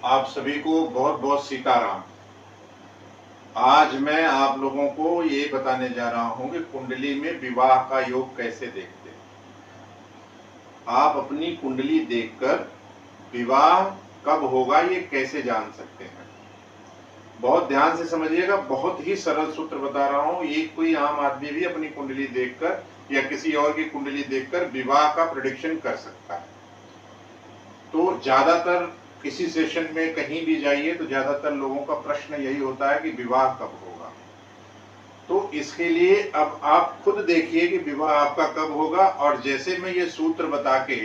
आप सभी को बहुत बहुत सीताराम। आज मैं आप लोगों को ये बताने जा रहा हूं कि कुंडली में विवाह का योग कैसे देखते हैं। आप अपनी कुंडली देखकर विवाह कब होगा ये कैसे जान सकते हैं। बहुत ध्यान से समझिएगा, बहुत ही सरल सूत्र बता रहा हूं। ये कोई आम आदमी भी अपनी कुंडली देखकर या किसी और की कुंडली देखकर विवाह का प्रेडिक्शन कर सकता है। तो ज्यादातर किसी सेशन में कहीं भी जाइए तो ज्यादातर लोगों का प्रश्न यही होता है कि विवाह कब होगा। तो इसके लिए अब आप खुद देखिए कि विवाह आपका कब होगा। और जैसे मैं ये सूत्र बता के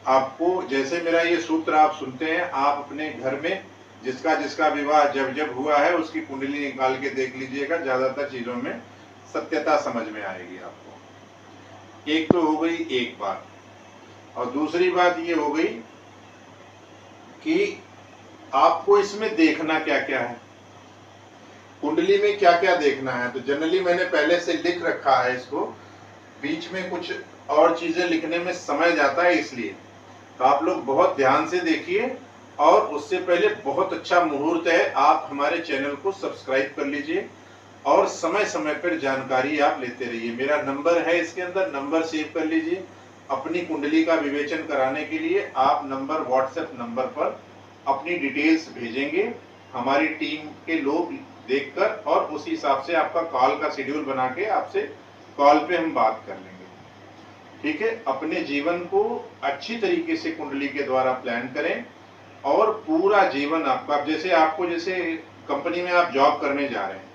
आपको, जैसे मेरा ये सूत्र आप सुनते हैं, आप अपने घर में जिसका जिसका विवाह जब जब हुआ है उसकी कुंडली निकाल के देख लीजिएगा। ज्यादातर चीजों में सत्यता समझ में आएगी आपको। एक तो हो गई एक बात, और दूसरी बात ये हो गई कि आपको इसमें देखना क्या क्या है, कुंडली में क्या क्या देखना है। तो जनरली मैंने पहले से लिख रखा है इसको, बीच में कुछ और चीजें लिखने में समय जाता है, इसलिए तो आप लोग बहुत ध्यान से देखिए। और उससे पहले बहुत अच्छा मुहूर्त है, आप हमारे चैनल को सब्सक्राइब कर लीजिए और समय समय पर जानकारी आप लेते रहिए। मेरा नंबर है इसके अंदर, नंबर सेव कर लीजिए। अपनी कुंडली का विवेचन कराने के लिए आप नंबर, व्हाट्सएप नंबर पर अपनी डिटेल्स भेजेंगे, हमारी टीम के लोग देखकर, और उस हिसाब से आपका कॉल का शेड्यूल बना के आपसे कॉल पे हम बात कर लेंगे। ठीक है, अपने जीवन को अच्छी तरीके से कुंडली के द्वारा प्लान करें और पूरा जीवन आपका, जैसे आपको, जैसे कंपनी में आप जॉब करने जा रहे हैं,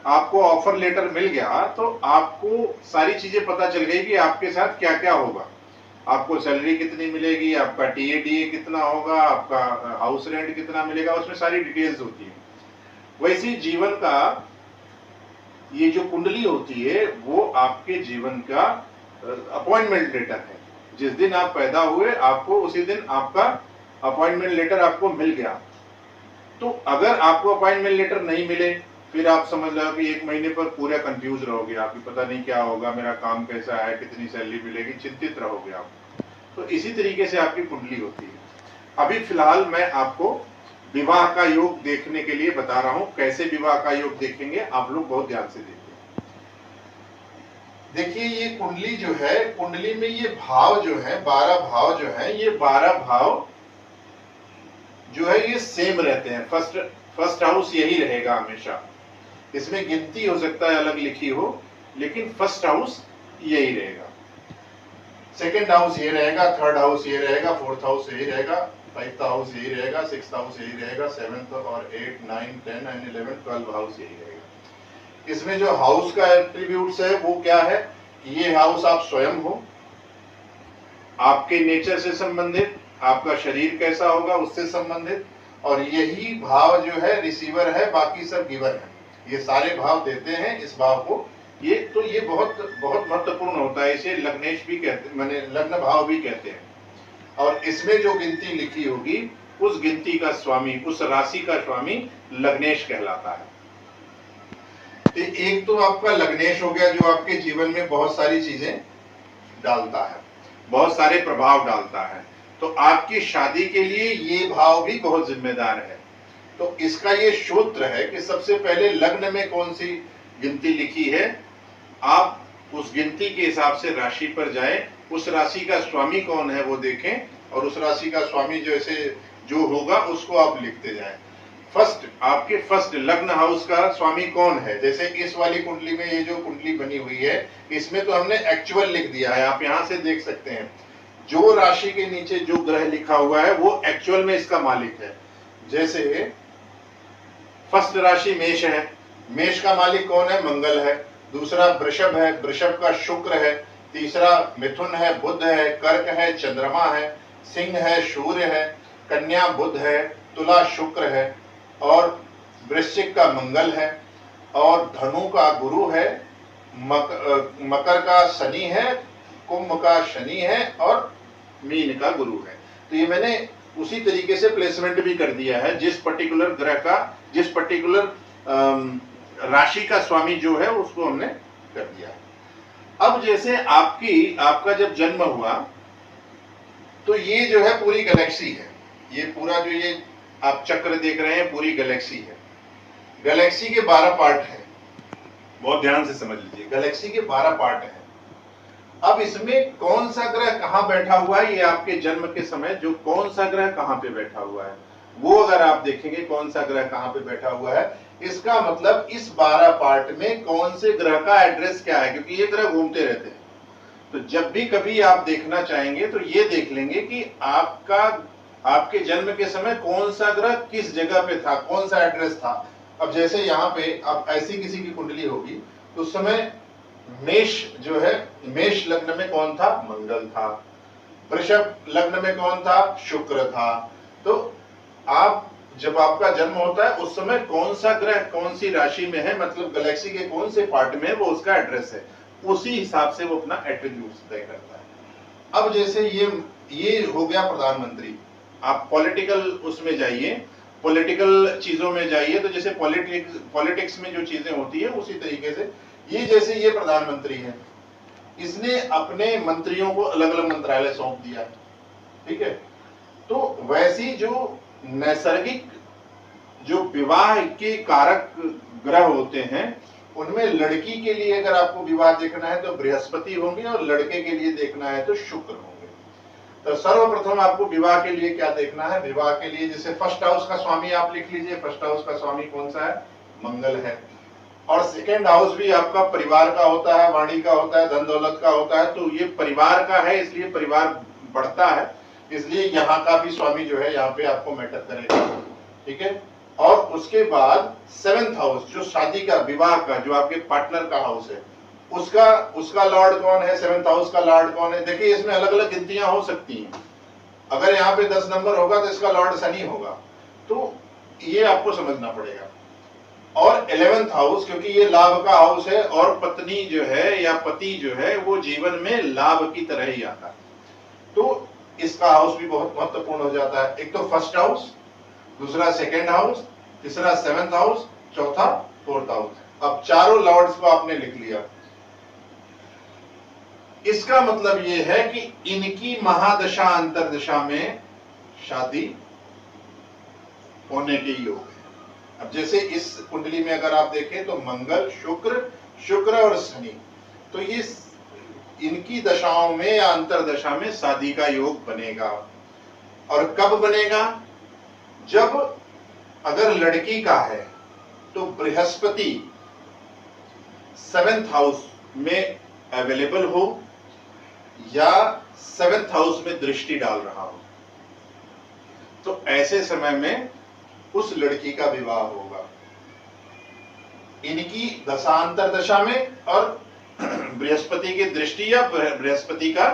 आपको ऑफर लेटर मिल गया तो आपको सारी चीजें पता चल गई कि आपके साथ क्या क्या होगा। आपको सैलरी कितनी मिलेगी, आपका टीए कितना होगा, आपका हाउस रेंट कितना मिलेगा, उसमें सारी डिटेल्स होती है। वैसे जीवन का ये जो कुंडली होती है वो आपके जीवन का अपॉइंटमेंट लेटर है। जिस दिन आप पैदा हुए आपको उसी दिन आपका अपॉइंटमेंट लेटर आपको मिल गया। तो अगर आपको अपॉइंटमेंट लेटर नहीं मिले, फिर आप समझ लो कि एक महीने पर पूरा कंफ्यूज रहोगे, आपकी पता नहीं क्या होगा, मेरा काम कैसा है, कितनी सैलरी मिलेगी, चिंतित रहोगे आप। तो इसी तरीके से आपकी कुंडली होती है। अभी फिलहाल मैं आपको विवाह का योग देखने के लिए बता रहा हूं। कैसे विवाह का योग देखेंगे आप लोग बहुत ध्यान से देखिए। देखिए ये कुंडली जो है, कुंडली में ये भाव जो है, 12 भाव जो है, ये 12 भाव जो है ये सेम रहते हैं। फर्स्ट हाउस यही रहेगा हमेशा। इसमें गिनती हो सकता है अलग लिखी हो, लेकिन फर्स्ट हाउस यही रहेगा। सेकंड हाउस ये रहेगा, थर्ड हाउस ये रहेगा, फोर्थ हाउस यही रहेगा, फाइव्थ हाउस यही रहेगा, सिक्स्थ हाउस यही रहेगा, सेवेंथ और 8, 9, 10 एंड 11, 12 हाउस यही रहेगा। इसमें जो हाउस का एट्रीब्यूट्स है वो क्या है, ये हाउस आप स्वयं हो, आपके नेचर से संबंधित, आपका शरीर कैसा होगा उससे संबंधित, और यही भाव जो है रिसीवर है, बाकी सब गिवर है। ये सारे भाव देते हैं इस भाव को। ये तो ये बहुत बहुत महत्वपूर्ण होता है, इसे लग्नेश भी कहते, माने लग्न भाव भी कहते हैं। और इसमें जो गिनती लिखी होगी उस गिनती का स्वामी, उस राशि का स्वामी लग्नेश कहलाता है। तो एक तो आपका लग्नेश हो गया जो आपके जीवन में बहुत सारी चीजें डालता है, बहुत सारे प्रभाव डालता है। तो आपकी शादी के लिए ये भाव भी बहुत जिम्मेदार है। तो इसका ये सूत्र है कि सबसे पहले लग्न में कौन सी गिनती लिखी है, आप उस गिनती के हिसाब से राशि पर जाएं, उस राशि का स्वामी कौन है वो देखें, और उस राशि का स्वामी जैसे जो होगा उसको आप लिखते जाएं। फर्स्ट, आपके फर्स्ट लग्न हाउस का स्वामी कौन है। जैसे इस वाली कुंडली में, ये जो कुंडली बनी हुई है इसमें तो हमने एक्चुअल लिख दिया है, आप यहां से देख सकते हैं। जो राशि के नीचे जो ग्रह लिखा हुआ है वो एक्चुअल में इसका मालिक है। जैसे फर्स्ट राशि मेष है, मेष का मालिक कौन है, मंगल है। दूसरा वृषभ है, वृषभ का शुक्र है। तीसरा मिथुन है, बुध है। कर्क है, चंद्रमा है। सिंह है, सूर्य है। कन्या बुध है। तुला शुक्र है, और वृश्चिक का मंगल है, और धनु का गुरु है। मकर का शनि है, कुंभ का शनि है, और मीन का गुरु है। तो ये मैंने उसी तरीके से प्लेसमेंट भी कर दिया है, जिस पर्टिकुलर ग्रह का, जिस पर्टिकुलर राशि का स्वामी जो है उसको हमने कर दिया है। अब जैसे आपका जब जन्म हुआ तो ये जो है पूरी गैलेक्सी है, ये पूरा जो ये आप चक्र देख रहे हैं, पूरी गैलेक्सी है। गैलेक्सी के 12 पार्ट हैं, बहुत ध्यान से समझ लीजिए, गैलेक्सी के 12 पार्ट हैं। अब इसमें कौन सा ग्रह कहां बैठा हुआ है, ये आपके जन्म के समय जो कौन सा ग्रह कहां पे बैठा हुआ है, वो अगर आप देखेंगे कौन सा ग्रह कहां पे बैठा हुआ है, इसका मतलब इस 12 पार्ट में कौन से ग्रह का एड्रेस क्या है, क्योंकि ये ग्रह घूमते रहते हैं। तो जब भी कभी आप देखना चाहेंगे तो ये देख लेंगे कि आपके जन्म के समय कौन सा ग्रह किस जगह पे था, कौन सा एड्रेस था। अब जैसे यहाँ पे अब ऐसी किसी की कुंडली होगी तो उस समय मेष जो है, मेष लग्न में कौन था, मंगल था। वृषभ लग्न में कौन था, शुक्र था। तो आप जब आपका जन्म होता है उस समय कौन सा ग्रह कौन सी राशि में है, मतलब गैलेक्सी के कौन से पार्ट में है, वो उसका एड्रेस है, उसी हिसाब से वो अपना एट्रीब्यूट्स तय करता है। अब जैसे ये हो गया प्रधानमंत्री। आप पॉलिटिकल उसमें जाइए, पॉलिटिकल चीजों में जाइए, तो जैसे पॉलिटिक्स में जो चीजें होती है उसी तरीके से ये, जैसे ये प्रधानमंत्री है, इसने अपने मंत्रियों को अलग अलग मंत्रालय सौंप दिया है, ठीक है। तो वैसी जो नैसर्गिक जो विवाह के कारक ग्रह होते हैं, उनमें लड़की के लिए अगर आपको विवाह देखना है तो बृहस्पति होंगे, और लड़के के लिए देखना है तो शुक्र होंगे। तो सर्वप्रथम आपको विवाह के लिए क्या देखना है, विवाह के लिए जैसे फर्स्ट हाउस का स्वामी आप लिख लीजिए, फर्स्ट हाउस का स्वामी कौन सा है, मंगल है। और सेकेंड हाउस भी आपका परिवार का होता है, वाणी का होता है, धन दौलत का होता है, तो ये परिवार का है, इसलिए परिवार बढ़ता है, इसलिए यहाँ का भी स्वामी जो है यहाँ पे आपको मैटर करेगा, ठीक है। और उसके बाद सेवेंथ हाउस जो शादी का, विवाह का, जो आपके पार्टनर का हाउस है, उसका लॉर्ड कौन है, सेवेंथ हाउस का लॉर्ड कौन है। देखिए इसमें अलग अलग गिनतियां हो सकती हैं, अगर यहाँ पे 10 नंबर होगा तो इसका लॉर्ड शनि होगा, तो ये आपको समझना पड़ेगा। और 11th हाउस, क्योंकि ये लाभ का हाउस है, और पत्नी जो है या पति जो है वो जीवन में लाभ की तरह ही आता है, तो इसका हाउस भी बहुत महत्वपूर्ण हो जाता है। एक तो फर्स्ट हाउस, दूसरा सेकेंड हाउस, तीसरा सेवेंथ हाउस, चौथा फोर्थ हाउस। अब चारों लॉर्ड्स को आपने लिख लिया, इसका मतलब यह है कि इनकी महादशा अंतरदशा में शादी होने के योग है। अब जैसे इस कुंडली में अगर आप देखें तो मंगल, शुक्र और शनि, तो ये इनकी दशाओं में या अंतरदशा में शादी का योग बनेगा। और कब बनेगा, जब अगर लड़की का है तो बृहस्पति 7th हाउस में अवेलेबल हो या 7th हाउस में दृष्टि डाल रहा हो, तो ऐसे समय में उस लड़की का विवाह होगा इनकी दशांतर दशा में, और बृहस्पति की दृष्टि या बृहस्पति का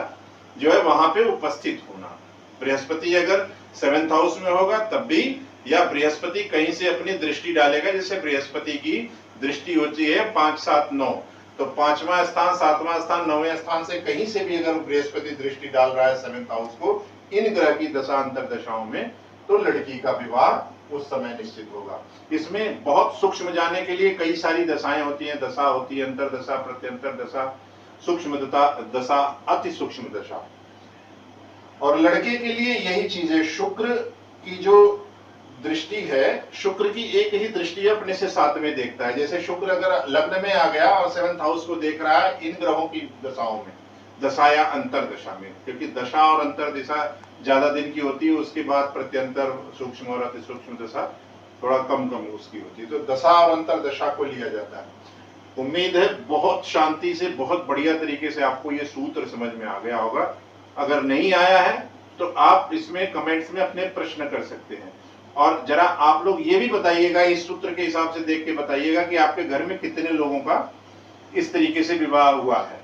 जो है वहां पे उपस्थित होना। बृहस्पति अगर 7th हाउस में होगा तब भी, या बृहस्पति कहीं से अपनी दृष्टि डालेगा, जैसे बृहस्पति की दृष्टि होती है 5, 7, 9, तो 5वां स्थान, 7वां स्थान, 9वें स्थान से कहीं से भी अगर बृहस्पति दृष्टि डाल रहा है 7th हाउस को इन ग्रह की दशांतर दशाओं में, तो लड़की का विवाह उस समय निश्चित होगा। इसमें बहुत सूक्ष्म जाने के लिए कई सारी दशाएं होती हैं, दशा होती है, अंतरदशा, प्रत्यंतर दशा, सूक्ष्म दशा, अति सूक्ष्म दशा। और लड़के के लिए यही चीज है, शुक्र की जो दृष्टि है, शुक्र की एक ही दृष्टि अपने से 7 में देखता है। जैसे शुक्र अगर लग्न में आ गया और 7th हाउस को देख रहा है इन ग्रहों की दशाओं में, दशा या अंतर दशा में, क्योंकि दशा और अंतर दशा ज्यादा दिन की होती है, उसके बाद प्रत्यंतर, सूक्ष्म और अति सूक्ष्म दशा थोड़ा कम उसकी होती है, तो दशा और अंतर दशा को लिया जाता है। उम्मीद है बहुत शांति से, बहुत बढ़िया तरीके से आपको ये सूत्र समझ में आ गया होगा। अगर नहीं आया है तो आप इसमें कमेंट्स में अपने प्रश्न कर सकते हैं, और जरा आप लोग ये भी बताइएगा, इस सूत्र के हिसाब से देख के बताइएगा कि आपके घर में कितने लोगों का इस तरीके से विवाह हुआ है।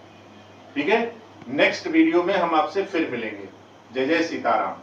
ठीक है, नेक्स्ट वीडियो में हम आपसे फिर मिलेंगे। जय जय सीताराम।